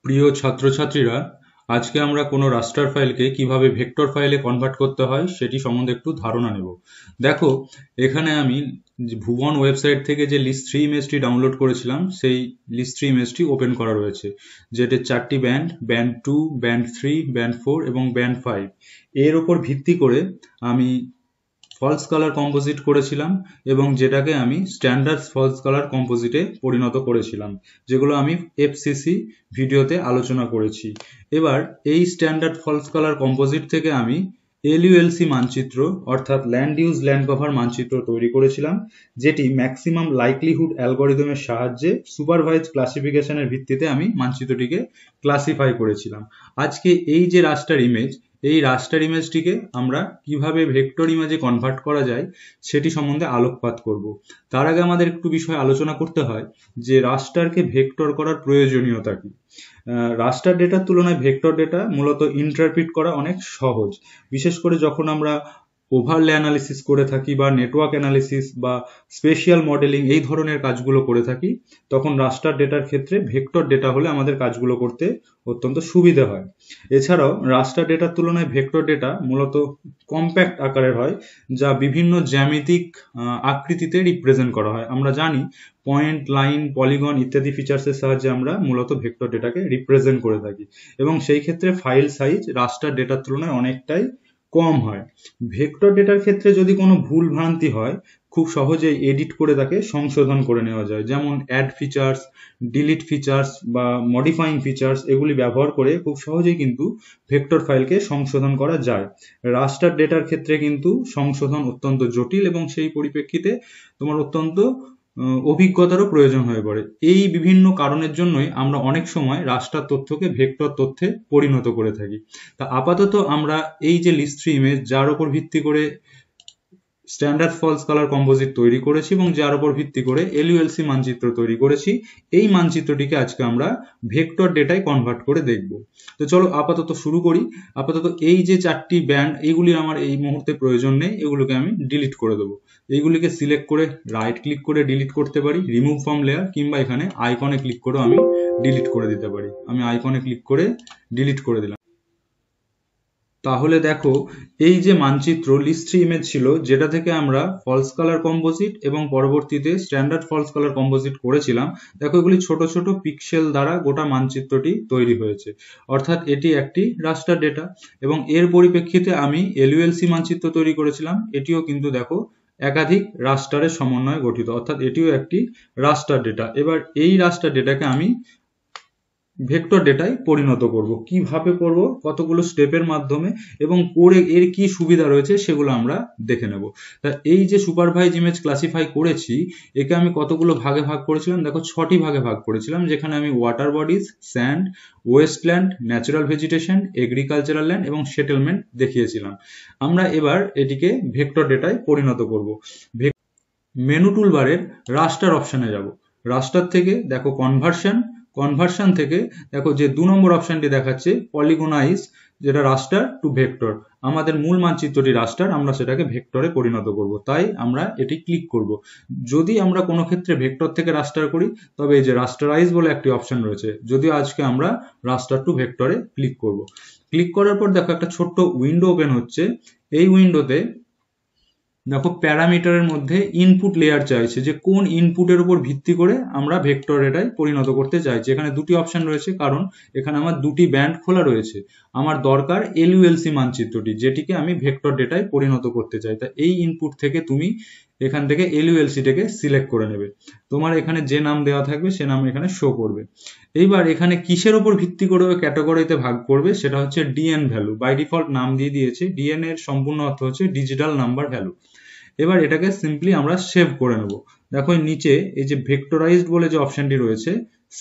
প্রিয় ছাত্রছাত্রীরা, আজকে আমরা কোনো রাস্টার ফাইলকে কিভাবে ভেক্টর ফাইলে কনভার্ট করতে হয় সেটি সম্বন্ধে একটু ধারণা নেব। দেখো, এখানে আমি ভুবন ওয়েবসাইট থেকে যে লিস্ট থ্রি ইমেজটি ডাউনলোড করেছিলাম সেই লিস্ট থ্রি ইমেজটি ওপেন করা রয়েছে, যেটা চারটি ব্যান্ড, ব্যান্ড 2, ব্যান্ড 3, ব্যান্ড 4 এবং ব্যান্ড 5 এর ওপর ভিত্তি করে আমি ফলস কালার কম্পোজিট করেছিলাম এবং যেটাকে আমি স্ট্যান্ডার্ড ফলস কালার কম্পোজিটে পরিণত করেছিলাম, যেগুলো আমি এফসিসি ভিডিওতে আলোচনা করেছি। এবার এই স্ট্যান্ডার্ড ফলস কালার কম্পোজিট থেকে আমি এলইউএলসি মানচিত্র অর্থাৎ ল্যান্ড ইউজ ল্যান্ড কভার মানচিত্র তৈরি করেছিলাম, যেটি ম্যাক্সিমাম লাইকলিহুড অ্যালগরিদমের সাহায্যে সুপারভাইজ ক্লাসিফিকেশনের ভিত্তিতে আমি মানচিত্রটিকে ক্লাসিফাই করেছিলাম। আজকে এই যে রাস্টার ইমেজ, এই রাস্টার ইমেজটিকে আমরা কিভাবে ভেক্টর ইমেজে কনভার্ট করা যায় সেটি সম্বন্ধে আলোকপাত করব। তার আগে আমাদের একটু বিষয় আলোচনা করতে হয় যে রাস্টারকে ভেক্টর করার প্রয়োজনীয়তা কি। রাস্টার ডেটার তুলনায় ভেক্টর ডেটা মূলত ইন্টারপ্রিট করা অনেক সহজ, বিশেষ করে যখন আমরা ওভারলে অ্যানালিসিস করে থাকি বা নেটওয়ার্ক অ্যানালিসিস বা স্পেশিয়াল মডেলিং এই ধরনের কাজগুলো করে থাকি, তখন রাস্টার ডেটার ক্ষেত্রে ভেক্টর ডেটা হলে আমাদের কাজগুলো করতে অত্যন্ত সুবিধা হয়। এছাড়াও রাস্টার ডেটার তুলনায় ভেক্টর ডেটা মূলত কম্প্যাক্ট আকারের হয়, যা বিভিন্ন জ্যামিতিক আকৃতিতে রিপ্রেজেন্ট করা হয়। আমরা জানি পয়েন্ট, লাইন, পলিগন ইত্যাদি ফিচার্সের সাহায্যে আমরা মূলত ভেক্টর ডেটাকে রিপ্রেজেন্ট করে থাকি এবং সেই ক্ষেত্রে ফাইল সাইজ রাস্টার ডেটার তুলনায় অনেকটাই কম হয়। ভেক্টর ডেটার ক্ষেত্রে যদি কোনো ভুল ভ্রান্তি হয়, খুব সহজেই এডিট করে তাকে সংশোধন করে নেওয়া যায়, যেমন অ্যাড ফিচার্স, ডিলিট ফিচার্স বা মডিফাইং ফিচার্স, এগুলি ব্যবহার করে খুব সহজেই কিন্তু ভেক্টর ফাইলকে সংশোধন করা যায়। রাস্টার ডেটার ক্ষেত্রে কিন্তু সংশোধন অত্যন্ত জটিল এবং সেই পরিপ্রেক্ষিতে তোমার অত্যন্ত অভিজ্ঞতারও প্রয়োজন হয়ে পড়ে। এই বিভিন্ন কারণের জন্যই আমরা অনেক সময় রাস্টার তথ্যকে ভেক্টর তথ্যে পরিণত করে থাকি। তা আপাতত আমরা এই যে লিস্ট থ্রি ইমেজ, যার উপর ভিত্তি করে স্ট্যান্ডার্ড ফলস কালার কম্পোজিট তৈরি করেছি এবং যার উপর ভিত্তি করে এলইউএলসি মানচিত্র তৈরি করেছি, এই মানচিত্রটিকে আজকে আমরা ভেক্টর ডেটায় কনভার্ট করে দেখব। তো চলো আপাতত শুরু করি। আপাতত এই যে চারটি ব্যান্ড, এইগুলি আমার এই মুহূর্তে প্রয়োজন নেই, এগুলোকে আমি ডিলিট করে দেবো। এইগুলিকে সিলেক্ট করে রাইট ক্লিক করে ডিলিট করতে পারি, রিমুভ ফ্রম লেয়ার, কিংবা এখানে আইকনে ক্লিক করে আমি ডিলিট করে দিতে পারি। আমি আইকনে ক্লিক করে ডিলিট করে দিলাম। তাহলে দেখো, এই যে মানচিত্র লিস্ট থ্রি ইমেজ ছিল, যেটা থেকে আমরা ফলস কালার কম্পোজিট এবং পরবর্তীতে স্ট্যান্ডার্ড ফলস কালার কম্পোজিট করেছিলাম, দেখো এগুলি ছোট ছোট পিক্সেল দ্বারা গোটা মানচিত্রটি তৈরি হয়েছে, অর্থাৎ এটি একটি রাস্টার ডেটা। এবং এর পরিপ্রেক্ষিতে আমি এলইউএলসি মানচিত্র তৈরি করেছিলাম, এটিও কিন্তু দেখো একাধিক রাস্টারের সমন্বয়ে গঠিত, অর্থাৎ এটিও একটি রাস্টার ডেটা। এবার এই রাস্টার ডেটাকে আমি ভেক্টর ডেটায় পরিণত করব। কিভাবে করব, কতগুলো স্টেপের মাধ্যমে এবং করে এর কি সুবিধা রয়েছে সেগুলো আমরা দেখে নেব। তা এই যে সুপারভাইজ ইমেজ ক্লাসিফাই করেছি, একে আমি কতগুলো ভাগে ভাগ করেছিলাম, দেখো 6টি ভাগে ভাগ করেছিলাম, যেখানে আমি water bodies, sand, wasteland, natural vegetation, agricultural land এবং সেটেলমেন্ট দেখিয়েছিলাম। আমরা এবার এটিকে ভেক্টর ডেটায় পরিণত করব। মেনু টুলবারের রাস্টার অপশনে যাব। রাস্টার থেকে দেখো কনভার্সন থেকে দেখো যে 2 নম্বর অপশনটি দেখাচ্ছে পলিগনাইজ, যেটা রাস্টার টু ভেক্টর। আমাদের মূল মানচিত্রটি রাস্টার, আমরা সেটাকে ভেক্টরে পরিণত করব, তাই আমরা এটি ক্লিক করব। যদি আমরা কোনো ক্ষেত্রে ভেক্টর থেকে রাস্টার করি, তবে এই যে রাস্টারাইজ বলে একটি অপশন রয়েছে, যদিও আজকে আমরা রাস্টার টু ভেক্টরে ক্লিক করব। ক্লিক করার পর দেখো একটা ছোট্ট উইন্ডো ওপেন হচ্ছে। এই উইন্ডোতে দেখো প্যারামিটারের মধ্যে ইনপুট লেয়ার চাইছে, যে কোন ইনপুটের উপর ভিত্তি করে আমরা ভেক্টর ডেটায় পরিণত করতে চাইছি। এখানে দুটি অপশন রয়েছে, কারণ এখানে আমার দুটি ব্যান্ড খোলা রয়েছে। আমার দরকার এলইউএলসি মানচিত্রটি, যেটিকে আমি ভেক্টর ডেটায় পরিণত করতে চাই। তা এই ইনপুট থেকে তুমি এখান থেকে এলইউএলসিটাকে সিলেক্ট করে নেবে। তোমার এখানে যে নাম দেওয়া থাকবে সে নাম এখানে শো করবে। এইবার এখানে কিসের উপর ভিত্তি করে ক্যাটাগরিতে ভাগ করবে, সেটা হচ্ছে ডিএন ভ্যালু। বাই ডিফল্ট নাম দিয়ে দিয়েছে, ডিএন এর সম্পূর্ণ অর্থ হচ্ছে ডিজিটাল নাম্বার ভ্যালু। এবার এটাকে সিম্পলি আমরা সেভ করে নেব। দেখো নিচে এই যে ভেক্টরাইজড বলে যে অপশনটি রয়েছে,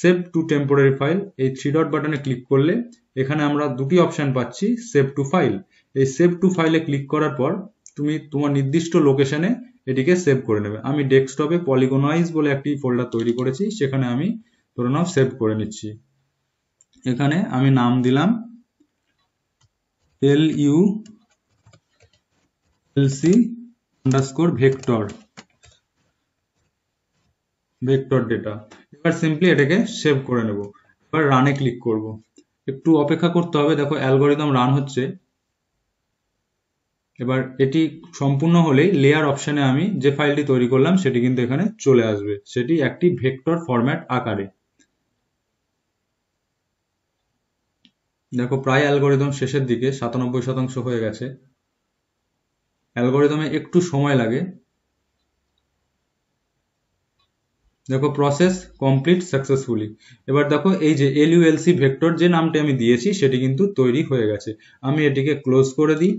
সেভ টু টেম্পোরারি ফাইল, এই 3 ডট বাটনে ক্লিক করলে এখানে আমরা দুটি অপশন পাচ্ছি, সেভ টু ফাইল। এই সেভ টু ফাইলে ক্লিক করার পর তুমি তোমার নির্দিষ্ট লোকেশনে এটিকে সেভ করে নেবে। আমি ডেস্কটপে পলিগনাইজ বলে একটি ফোল্ডার তৈরি করেছি, সেখানে আমি ধরে নাও সেভ করে নিচ্ছি। এখানে আমি নাম দিলাম LULC ভেক্টর ডেটা। এবার সিম্পলি এটাকে সেভ করে নেব। এবার রানে ক্লিক করব, একটু অপেক্ষা করতে হবে। দেখো অ্যালগোরিদম রান হচ্ছে। এবার এটি সম্পূর্ণ হলেই লেয়ার অপশনে আমি যে ফাইলটি তৈরি করলাম সেটি কিন্তু এখানে চলে আসবে, সেটি একটি ভেক্টর ফরম্যাট আকারে। দেখো প্রায় অ্যালগোরিদম শেষের দিকে, 97% হয়ে গেছে। অ্যালগোরিদমে একটু সময় লাগে। দেখো প্রসেস কমপ্লিট সাকসেসফুলি। এবার দেখো এই যে LULC ভেক্টর যে নামটি আমি দিয়েছি সেটি কিন্তু তৈরি হয়ে গেছে। আমি এটিকে ক্লোজ করে দিই।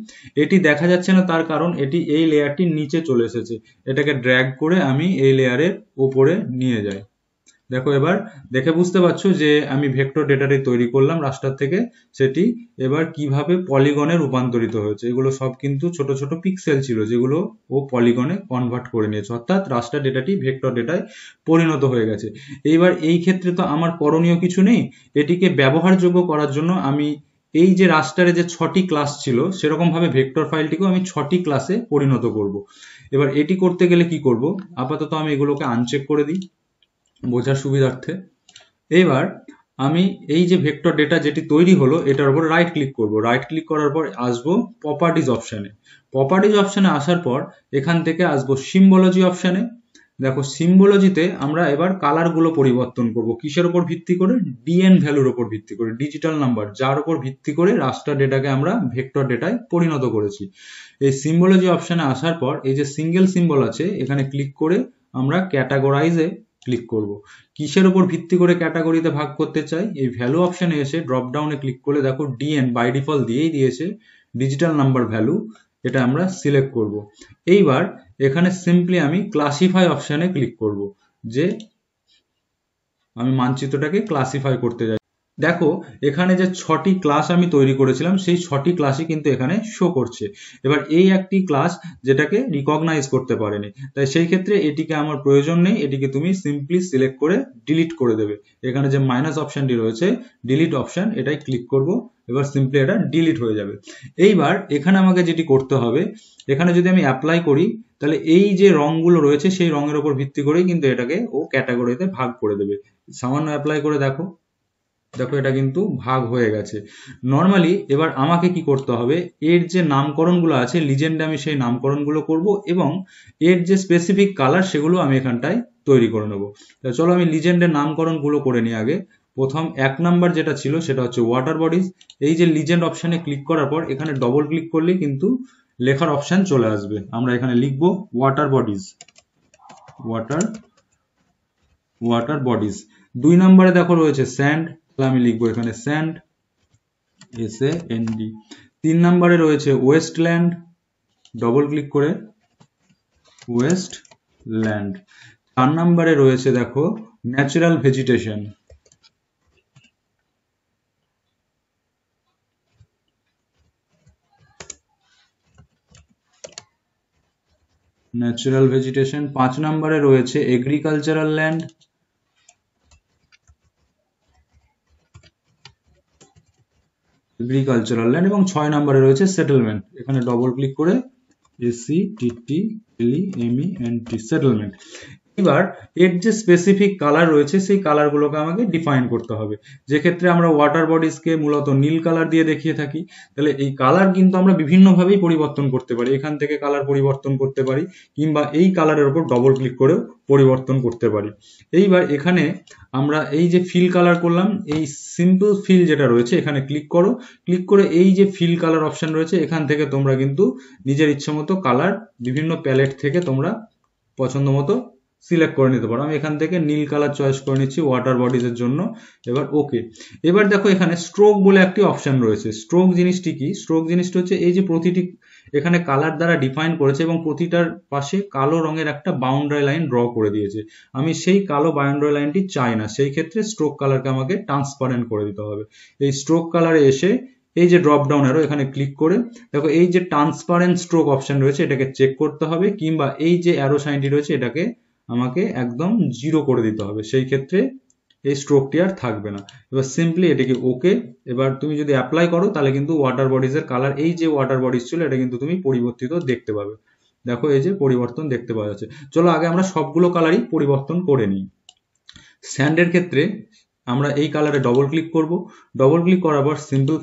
এটি দেখা যাচ্ছে না, তার কারণ এটি এই লেয়ারটির নিচে চলে এসেছে। এটাকে ড্র্যাগ করে আমি এই লেয়ারের উপরে নিয়ে যাই। দেখো এবার দেখে বুঝতে পারছো যে আমি ভেক্টর ডেটাটি তৈরি করলাম রাস্টার থেকে, সেটি এবার কিভাবে পলিগনে রূপান্তরিত হয়েছে। এগুলো সব কিন্তু ছোট ছোট পিক্সেল ছিল, যেগুলো ও পলিগনে কনভার্ট করে নিয়েছে, অর্থাৎ রাস্টার ডেটাটি ভেক্টর ডেটায় পরিণত হয়ে গেছে। এইবার এই ক্ষেত্রে তো আমার করণীয় কিছু নেই। এটিকে ব্যবহারযোগ্য করার জন্য আমি এই যে রাস্টারে যে 6টি ক্লাস ছিল, সেরকম ভাবে ভেক্টর ফাইলটিকেও আমি 6টি ক্লাসে পরিণত করব। এবার এটি করতে গেলে কি করব, আপাতত আমি এগুলোকে আনচেক করে দিই বোঝার সুবিধার্থে। এবার আমি এই যে ভেক্টর ডেটা যেটি তৈরি হলো এটার উপর রাইট ক্লিক করব। রাইট ক্লিক করার পর আসবো প্রপার্টিজ অপশানে। প্রপার্টিজ অপশানে আসার পর এখান থেকে আসবো সিম্বলজি অপশানে। দেখো সিম্বলজিতে আমরা এবার কালারগুলো পরিবর্তন করব কিসের উপর ভিত্তি করে, ডিএন ভ্যালুর উপর ভিত্তি করে, ডিজিটাল নাম্বার যার উপর ভিত্তি করে রাস্টার ডেটাকে আমরা ভেক্টর ডেটায় পরিণত করেছি। এই সিম্বলজি অপশানে আসার পর এই যে সিঙ্গেল সিম্বল আছে এখানে ক্লিক করে আমরা ক্যাটাগরাইজে ক্লিক করব। কিসের উপর ভিত্তি করে ক্যাটাগরিতে ভাগ করতে চাই, এই ভ্যালু অপশানে এসে ড্রপ ডাউনে ক্লিক করলে দেখো ডিএন বাই ডিফল্ট দিয়েই দিয়েছে, ডিজিটাল নাম্বার ভ্যালু, এটা আমরা সিলেক্ট করব। এইবার এখানে সিম্পলি আমি ক্লাসিফাই অপশানে ক্লিক করব, যে আমি মানচিত্রটাকে ক্লাসিফাই করতে যাই। দেখো এখানে যে 6টি ক্লাস আমি তৈরি করেছিলাম সেই 6টি ক্লাসই কিন্তু এখানে শো করছে। এবার এই একটি ক্লাস যেটাকে রিকগনাইজ করতে পারেনি, তাই সেই ক্ষেত্রে এটিকে আমার প্রয়োজন নেই, এটিকে তুমি সিম্পলি সিলেক্ট করে ডিলিট করে দেবে। এখানে যে মাইনাস অপশনটি রয়েছে ডিলিট অপশন, এটাই ক্লিক করব। এবার সিম্পলি এটা ডিলিট হয়ে যাবে। এইবার এখানে আমাকে যেটি করতে হবে, এখানে যদি আমি অ্যাপ্লাই করি তাহলে এই যে রংগুলো রয়েছে সেই রঙের উপর ভিত্তি করেই কিন্তু এটাকে ও ক্যাটাগরিতে ভাগ করে দেবে। সামান্য অ্যাপ্লাই করে দেখো, দেখো এটা কিন্তু ভাগ হয়ে গেছে নর্মালি। এবার আমাকে কি করতে হবে, এর যে নামকরণগুলো আছে লিজেন্ডে আমি সেই নামকরণগুলো করব এবং এর যে স্পেসিফিক কালার সেগুলো আমি এখানটায় তৈরি করে নেব। চলো আমি লিজেন্ডের নামকরণগুলো করে নিই আগে। প্রথম 1 নাম্বার যেটা ছিল সেটা হচ্ছে ওয়াটার বডিজ। এই যে লিজেন্ড অপশানে ক্লিক করার পর এখানে ডবল ক্লিক করলেই কিন্তু লেখার অপশান চলে আসবে। আমরা এখানে লিখবো ওয়াটার বডিজ, ওয়াটার বডিজ। 2 নম্বরে দেখো রয়েছে স্যান্ড, আমি লিখবো এখানে স্যান্ড, SAND। 3 নম্বরে রয়েছে ওয়েস্টল্যান্ড, ডবল ক্লিক করে ওয়েস্টল্যান্ড। 4 নম্বরে রয়েছে দেখো ন্যাচারাল ভেজিটেশন, ন্যাচারাল ভেজিটেশন। 5 নম্বরে রয়েছে এগ্রিকালচারাল ল্যান্ড, এগ্রিকালচারাল ল্যান্ড। এবং 6 নম্বরে রয়েছে সেটেলমেন্ট, এখানে ডবল ক্লিক করে SETTLEMENT, সেটেলমেন্ট। এবার এর যে স্পেসিফিক কালার রয়েছে সেই কালারগুলোকে আমাকে ডিফাইন করতে হবে। যে ক্ষেত্রে আমরা ওয়াটার বডিজকে মূলত নীল কালার দিয়ে দেখিয়ে থাকি, তাহলে এই কালার কিন্তু আমরা বিভিন্নভাবেই পরিবর্তন করতে পারি। এখান থেকে কালার পরিবর্তন করতে পারি কিংবা এই কালারের উপর ডবল ক্লিক করেও পরিবর্তন করতে পারি। এইবার এখানে আমরা এই যে ফিল কালার করলাম, এই সিম্পল ফিল যেটা রয়েছে এখানে ক্লিক করো। ক্লিক করে এই যে ফিল কালার অপশন রয়েছে এখান থেকে তোমরা কিন্তু নিজের ইচ্ছে মতো কালার বিভিন্ন প্যালেট থেকে তোমরা পছন্দ মতো সিলেক্ট করে নিতে পারো। আমি এখান থেকে নীল কালার চয়েস করে নিচ্ছি ওয়াটার বডিজ এর জন্য। এবার ওকে। এবার দেখো এখানে স্ট্রোক বলে একটি অপশন রয়েছে। স্ট্রোক জিনিসটি কি, স্ট্রোক জিনিসটি হচ্ছে এই যে প্রতিটি এখানে কালার দ্বারা ডিফাইন করেছে এবং প্রতিটার পাশে কালো রঙের একটা বাউন্ডারি লাইন ড্র করে দিয়েছে। আমি সেই কালো বাউন্ডারি লাইনটি চাই না, সেই ক্ষেত্রে স্ট্রোক কালারকে আমাকে ট্রান্সপারেন্ট করে দিতে হবে। এই স্ট্রোক কালারে এসে এই যে ড্রপ ডাউন অ্যারো এখানে ক্লিক করে দেখো এই যে ট্রান্সপারেন্ট স্ট্রোক অপশন রয়েছে এটাকে চেক করতে হবে, কিংবা এই যে অ্যারো সাইনটি রয়েছে এটাকে আমাকে একদম 0 করে দিতে হবে, সেই ক্ষেত্রে এই স্ট্রোকটি আর থাকবে না। এবার সিম্পলি এটিকে ওকে। এবার তুমি যদি অ্যাপ্লাই করো তাহলে কিন্তু ওয়াটার বডিজ এর কালার, এই যে ওয়াটার বডিজ ছিল এটা কিন্তু তুমি পরিবর্তিত দেখতে পাবে। দেখো এই যে পরিবর্তন দেখতে পাওয়া যাচ্ছে। চলো আগে আমরা সবগুলো কালারই পরিবর্তন করে নিই। স্যান্ডের ক্ষেত্রে আমরা এই কালারে ডবল ক্লিক করব। ডবল ক্লিক করার পর সিম্পল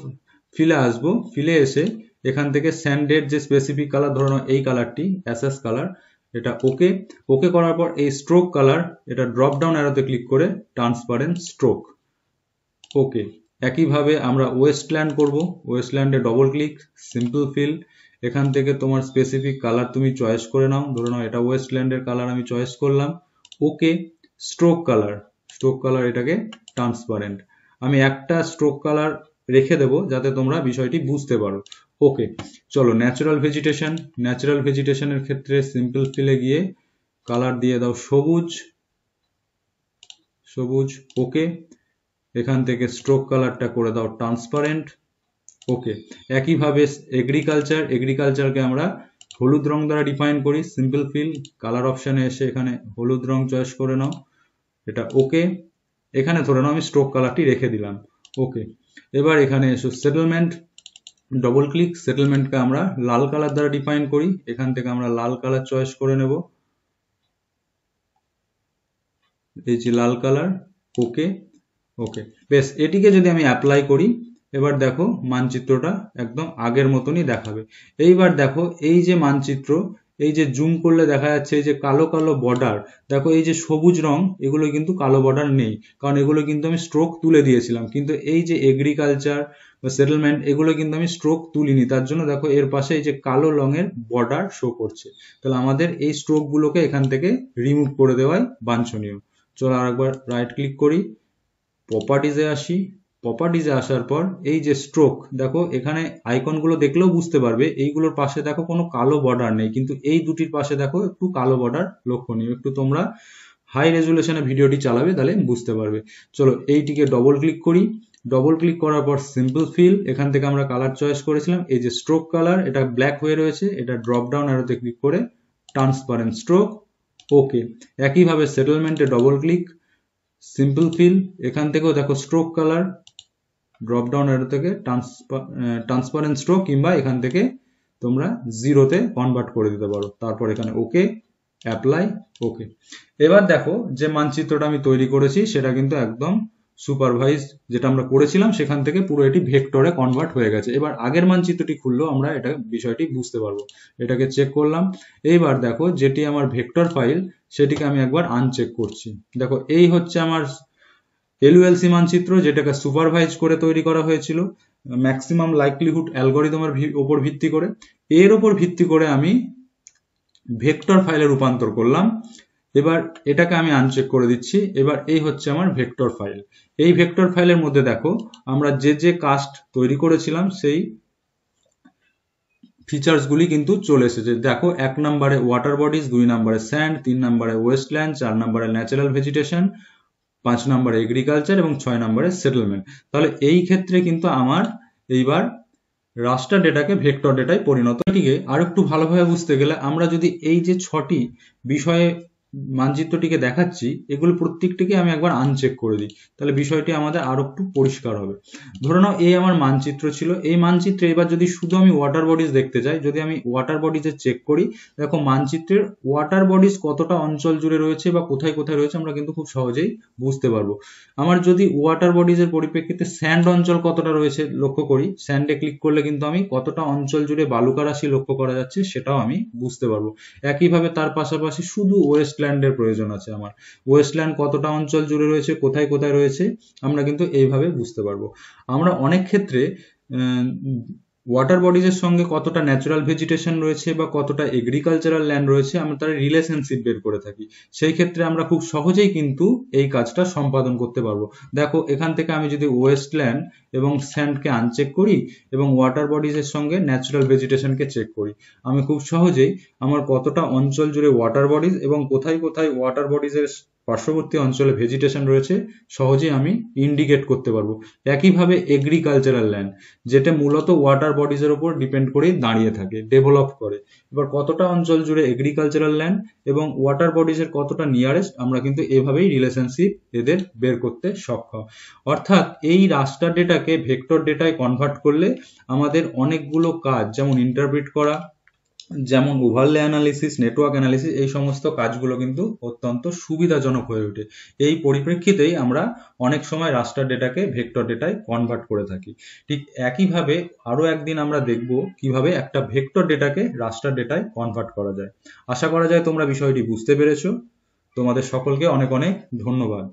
ফিলে আসবো। ফিলে এসে এখান থেকে স্যান্ডের যে স্পেসিফিক কালার, ধরো এই কালারটি অ্যাসেস কালার, এটা ওকে। ওকে করার পর এই স্ট্রোক কালার, এটা ড্রপ ডাউন অ্যারোতে ক্লিক করে ট্রান্সপারেন্ট স্ট্রোক, ওকে। একইভাবে আমরা ওয়েস্টল্যান্ড করব। ওয়েস্টল্যান্ডে ডবল ক্লিক, সিম্পল ফিল, এখান থেকে তোমার স্পেসিফিক কালার তুমি চয়েস করে নাও। ধরে নাও এটা ওয়েস্টল্যান্ডের কালার আমি চয়েস করলাম, ওকে। স্ট্রোক কালার, স্ট্রোক কালার এটাকে ট্রান্সপারেন্ট। আমি একটা স্ট্রোক কালার রেখে দেবো যাতে তোমরা বিষয়টি বুঝতে পারো, ওকে। চলো ন্যাচারাল ভেজিটেশন। ন্যাচারাল ভেজিটেশনের ক্ষেত্রে সিম্পল ফিলে গিয়ে কালার দিয়ে দাও সবুজ, সবুজ, ওকে। এখান থেকে স্ট্রোক কালারটা করে দাও ট্রান্সপারেন্ট, ওকে। একইভাবে এগ্রিকালচার, এগ্রিকালচারকে আমরা হলুদ রং দ্বারা ডিফাইন করি। সিম্পল ফিল, কালার অপশানে এসে এখানে হলুদ রং চয়েস করে নাও, এটা ওকে। এখানে ধরে নাও আমি স্ট্রোক কালারটি রেখে দিলাম, ওকে। এবার এখানে এসো সেটেলমেন্ট, ডবল ক্লিক। সেটেলমেন্টকে আমরা লাল কালার দ্বারা ডিফাইন করি। এখান থেকে আমরা লাল কালার চয়েস করে নেব, এই যে লাল কালার, ওকে, ওকে। বেশ, এটিকে যদি আমি অ্যাপ্লাই করি, এবার দেখো মানচিত্রটা একদম আগের মতনই দেখাবে। এইবার দেখো এই যে মানচিত্র, এই যে জুম করলে দেখা যাচ্ছে এই যে কালো কালো বর্ডার, দেখো এই যে সবুজ রং, এগুলো কিন্তু কালো বর্ডার নেই, কারণ এগুলো কিন্তু আমি স্ট্রোক তুলে দিয়েছিলাম। কিন্তু এই যে এগ্রিকালচার বা সেটেলমেন্ট, এগুলো কিন্তু আমি স্ট্রোক তুলিনি, তার জন্য দেখো এর পাশে এই যে কালো রঙের বর্ডার শো করছে। তাহলে আমাদের এই স্ট্রোক গুলোকে এখান থেকে রিমুভ করে দেওয়াই বাঞ্ছনীয়। চলো আরেকবার রাইট ক্লিক করি, প্রপার্টিজে আসি। প্রপার্টিজে আসার পর এই যে স্ট্রোক, দেখো এখানে আইকনগুলো দেখলেও বুঝতে পারবে এইগুলোর পাশে দেখো কোনো কালো বর্ডার নেই, কিন্তু এই দুটির পাশে দেখো একটু কালো বর্ডার লক্ষণীয়। একটু তোমরা হাই রেজুলেশনে ভিডিওটি চালাবে, তাহলে বুঝতে পারবে। চলো এইটিকে ডবল ক্লিক করি। ডবল ক্লিক করার পর সিম্পল ফিল, এখান থেকে আমরা কালার চয়েস করেছিলাম, এই যে স্ট্রোক কালার, এটা ব্ল্যাক হয়ে রয়েছে, এটা ড্রপ ডাউন অ্যারোতে ক্লিক করে ট্রান্সপারেন্ট স্ট্রোক, ওকে। একইভাবে সেটেলমেন্টে ডবল ক্লিক, সিম্পল ফিল, এখান থেকেও দেখো stroke colour, drop down arrow থেকে ট্রান্সপারেন্ট স্ট্রোক, কিংবা এখান থেকে তোমরা জিরোতে কনভার্ট করে দিতে পারো। তারপর এখানে ওকে, অ্যাপ্লাই, ওকে। এবার দেখো যে মানচিত্রটা আমি তৈরি করেছি সেটা কিন্তু একদম সুপারভাইজ যেটা আমরা করেছিলাম সেখান থেকে পুরো এটি ভেক্টরে কনভার্ট হয়ে গেছে। এবার আগের মানচিত্রটি খুললেও আমরা এটা বিষয়টি বুঝতে পারবো। এটাকে চেক করলাম। এইবার দেখো যেটি আমার ভেক্টর ফাইল সেটিকে আমি একবার আনচেক করছি। দেখো এই হচ্ছে আমার এলইউএলসি মানচিত্র, যেটাকে সুপারভাইজ করে তৈরি করা হয়েছিল ম্যাক্সিমাম লাইকলিহুড অ্যালগরিদমের উপর ভিত্তি করে। এর উপর ভিত্তি করে আমি ভেক্টর ফাইলে রূপান্তর করলাম। এবার এটাকে আমি আনচেক করে দিচ্ছি। এবার এই হচ্ছে আমার ভেক্টর ফাইল। এই ভেক্টর ফাইলের মধ্যে দেখো আমরা যে যে কাস্ট তৈরি করেছিলাম সেই ফিচার্স গুলি কিন্তু চলে এসেছে। দেখো 1 নম্বরে ওয়াটার বডিজ, 2 নম্বরে স্যান্ড, 3 নম্বরে ওয়েস্টল্যান্ড, 4 নম্বরে ন্যাচারাল ভেজিটেশন, 5 নম্বরে এগ্রিকালচার এবং 6 নম্বরে সেটেলমেন্ট। তাহলে এই ক্ষেত্রে কিন্তু আমার এইবার রাস্টার ডেটাকে ভেক্টর ডেটায় পরিণত। এটিকে আর একটু ভালোভাবে বুঝতে গেলে আমরা যদি এই যে 6টি বিষয়ে মানচিত্রটিকে দেখাচ্ছি, এগুলো প্রত্যেকটিকে আমি একবার আনচেক করে দিই, তাহলে বিষয়টি আমাদের আরো একটু পরিষ্কার হবে। ধরে নাও এই আমার মানচিত্র ছিল, এই মানচিত্রে এবার যদি শুধু আমি ওয়াটার বডিজ দেখতে চাই, যদি আমি ওয়াটার বডিজে চেক করি, দেখো মানচিত্রের ওয়াটার বডিজ কতটা অঞ্চল জুড়ে রয়েছে বা কোথায় কোথায় রয়েছে আমরা কিন্তু খুব সহজেই বুঝতে পারবো। আমার যদি ওয়াটার বডিজের পরিপ্রেক্ষিতে স্যান্ড অঞ্চল কতটা রয়েছে লক্ষ্য করি, স্যান্ডে ক্লিক করলে কিন্তু আমি কতটা অঞ্চল জুড়ে বালুকা রাশি লক্ষ্য করা যাচ্ছে সেটাও আমি বুঝতে পারবো। একইভাবে তার পাশাপাশি শুধু ওয়েস্টল্যান্ডের প্রয়োজন আছে আমার, ওয়েস্টল্যান্ড কতটা অঞ্চল জুড়ে রয়েছে, কোথায় কোথায় রয়েছে আমরা কিন্তু এইভাবে বুঝতে পারবো। আমরা অনেক ক্ষেত্রে ওয়াটার বডিজের সঙ্গে কতটা ন্যাচারাল ভেজিটেশন রয়েছে বা কতটা এগ্রিকালচারাল ল্যান্ড রয়েছে আমরা তার রিলেশনশিপ বের করে থাকি। সেই ক্ষেত্রে আমরা খুব সহজেই কিন্তু এই কাজটা সম্পাদন করতে পারবো। দেখো এখান থেকে আমি যদি ওয়েস্টল্যান্ড এবং স্যান্ডকে আনচেক করি এবং ওয়াটার বডিজের সঙ্গে ন্যাচারাল ভেজিটেশনকে চেক করি, আমি খুব সহজেই আমার কতটা অঞ্চল জুড়ে ওয়াটার বডিজ এবং কোথায় কোথায় ওয়াটার বডিজের পার্শ্ববর্তী অঞ্চলে ভেজিটেশন রয়েছে সহজেই আমি ইন্ডিকেট করতে পারবো। একইভাবে এগ্রিকালচারাল ল্যান্ড, যেটা মূলত ওয়াটার বডিজের উপর ডিপেন্ড করেই দাঁড়িয়ে থাকে, ডেভেলপ করে। এবার কতটা অঞ্চল জুড়ে এগ্রিকালচারাল ল্যান্ড এবং ওয়াটার বডিজের কতটা নিয়ারেস্ট, আমরা কিন্তু এভাবেই রিলেশনশিপ এদের বের করতে সক্ষম। অর্থাৎ এই রাস্টার ডেটাকে ভেক্টর ডেটায় কনভার্ট করলে আমাদের অনেকগুলো কাজ, যেমন ইন্টারপ্রিট করা, যেমন ওভারলে অ্যানালিসিস, নেটওয়ার্ক অ্যানালিসিস, এই সমস্ত কাজগুলো কিন্তু অত্যন্ত সুবিধাজনক হয়ে ওঠে। এই পরিপ্রেক্ষিতেই আমরা অনেক সময় রাস্টার ডেটাকে ভেক্টর ডেটায় কনভার্ট করে থাকি। ঠিক একইভাবে আরো একদিন আমরা দেখব কিভাবে একটা ভেক্টর ডেটাকে রাস্টার ডেটায় কনভার্ট করা যায়। আশা করা যায় তোমরা বিষয়টি বুঝতে পেরেছো। তোমাদের সকলকে অনেক অনেক ধন্যবাদ।